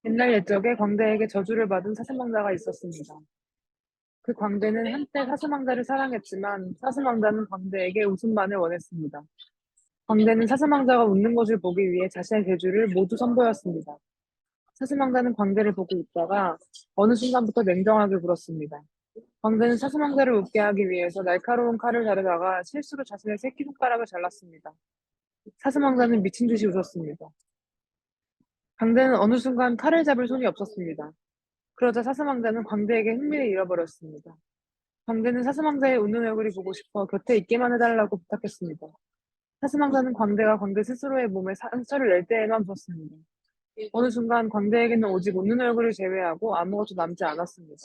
옛날 옛적에 광대에게 저주를 받은 사슴왕자가 있었습니다. 그 광대는 한때 사슴왕자를 사랑했지만 사슴왕자는 광대에게 웃음만을 원했습니다. 광대는 사슴왕자가 웃는 것을 보기 위해 자신의 재주를 모두 선보였습니다. 사슴왕자는 광대를 보고 있다가 어느 순간부터 냉정하게 굴었습니다. 광대는 사슴왕자를 웃게 하기 위해서 날카로운 칼을 다루다가 실수로 자신의 새끼손가락을 잘랐습니다. 사슴왕자는 미친 듯이 웃었습니다. 광대는 어느 순간 칼을 잡을 손이 없었습니다. 그러자 사슴왕자는 광대에게 흥미를 잃어버렸습니다. 광대는 사슴왕자의 웃는 얼굴이 보고 싶어 곁에 있기만 해달라고 부탁했습니다. 사슴왕자는 광대가 광대 스스로의 몸에 상처를 낼 때에만 웃었습니다. 어느 순간 광대에게는 오직 웃는 얼굴을 제외하고 아무것도 남지 않았습니다.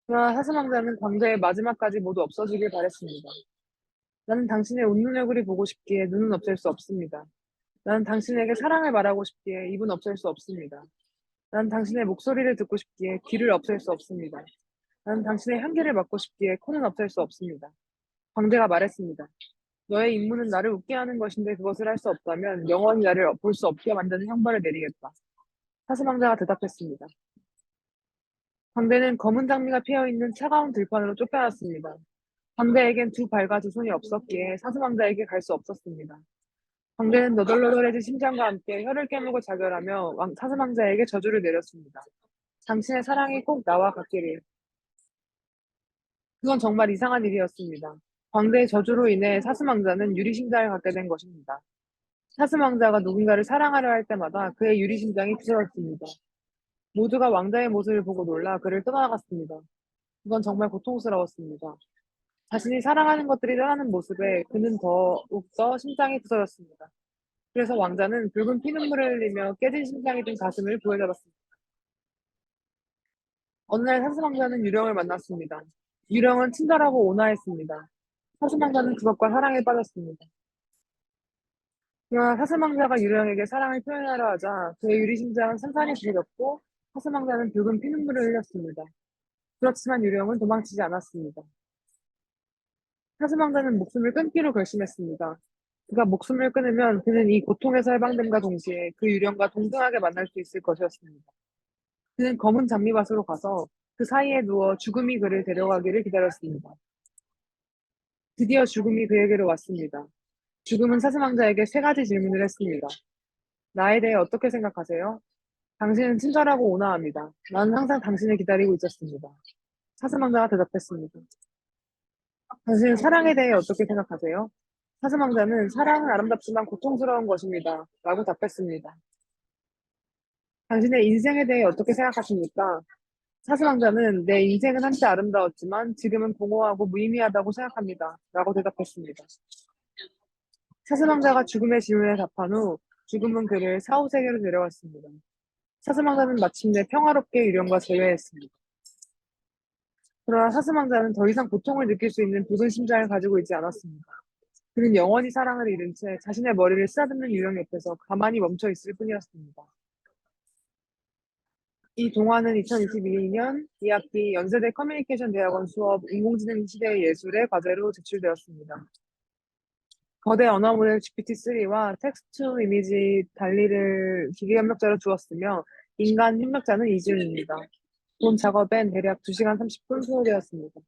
그러나 사슴왕자는 광대의 마지막까지 모두 없어지길 바랬습니다. 나는 당신의 웃는 얼굴이 보고 싶기에 눈은 없앨 수 없습니다. 나는 당신에게 사랑을 말하고 싶기에 입은 없앨 수 없습니다. 나는 당신의 목소리를 듣고 싶기에 귀를 없앨 수 없습니다. 나는 당신의 향기를 맡고 싶기에 코는 없앨 수 없습니다. 광대가 말했습니다. 너의 임무는 나를 웃게 하는 것인데 그것을 할 수 없다면 영원히 나를 볼 수 없게 만드는 형벌을 내리겠다. 사슴왕자가 대답했습니다. 광대는 검은 장미가 피어있는 차가운 들판으로 쫓겨났습니다. 광대에겐 두 발과 두 손이 없었기에 사슴왕자에게 갈 수 없었습니다. 광대는 너덜너덜해진 심장과 함께 혀를 깨물고 자결하며 사슴왕자에게 저주를 내렸습니다. 당신의 사랑이 꼭 나와 같기를. 그건 정말 이상한 일이었습니다. 광대의 저주로 인해 사슴왕자는 유리심장을 갖게 된 것입니다. 사슴왕자가 누군가를 사랑하려 할 때마다 그의 유리심장이 부서졌습니다. 모두가 왕자의 모습을 보고 놀라 그를 떠나갔습니다. 그건 정말 고통스러웠습니다. 자신이 사랑하는 것들이 떠나는 모습에 그는 더욱더 심장이 부서졌습니다. 그래서 왕자는 붉은 피눈물을 흘리며 깨진 심장이 든 가슴을 부여잡았습니다. 어느 날 사슴왕자는 유령을 만났습니다. 유령은 친절하고 온화했습니다. 사슴왕자는 그것과 사랑에 빠졌습니다. 그러나 사슴왕자가 유령에게 사랑을 표현하려 하자 그의 유리심장은 산산이 부서졌고 사슴왕자는 붉은 피눈물을 흘렸습니다. 그렇지만 유령은 도망치지 않았습니다. 사슴왕자는 목숨을 끊기로 결심했습니다. 그가 목숨을 끊으면 그는 이 고통에서 해방됨과 동시에 그 유령과 동등하게 만날 수 있을 것이었습니다. 그는 검은 장미밭으로 가서 그 사이에 누워 죽음이 그를 데려가기를 기다렸습니다. 드디어 죽음이 그에게로 왔습니다. 죽음은 사슴왕자에게 세 가지 질문을 했습니다. 나에 대해 어떻게 생각하세요? 당신은 친절하고 온화합니다. 나는 항상 당신을 기다리고 있었습니다. 사슴왕자가 대답했습니다. 당신은 사랑에 대해 어떻게 생각하세요? 사슴왕자는 사랑은 아름답지만 고통스러운 것입니다. 라고 답했습니다. 당신의 인생에 대해 어떻게 생각하십니까? 사슴왕자는 내 인생은 한때 아름다웠지만 지금은 공허하고 무의미하다고 생각합니다. 라고 대답했습니다. 사슴왕자가 죽음의 질문에 답한 후 죽음은 그를 사후세계로 데려갔습니다. 사슴왕자는 마침내 평화롭게 유령과 재회했습니다. 그러나 사슴왕자는 더 이상 고통을 느낄 수 있는 붉은 심장을 가지고 있지 않았습니다. 그는 영원히 사랑을 잃은 채 자신의 머리를 쓰다듬는 유령 옆에서 가만히 멈춰 있을 뿐이었습니다. 이 동화는 2022년 2학기 연세대 커뮤니케이션 대학원 수업 인공지능 시대의 예술의 과제로 제출되었습니다. 거대 언어 모델 GPT-3와 텍스트 투 이미지 달리를 기계 협력자로 두었으며 인간 협력자는 이지훈입니다. 본 작업엔 대략 2시간 30분 소요되었습니다.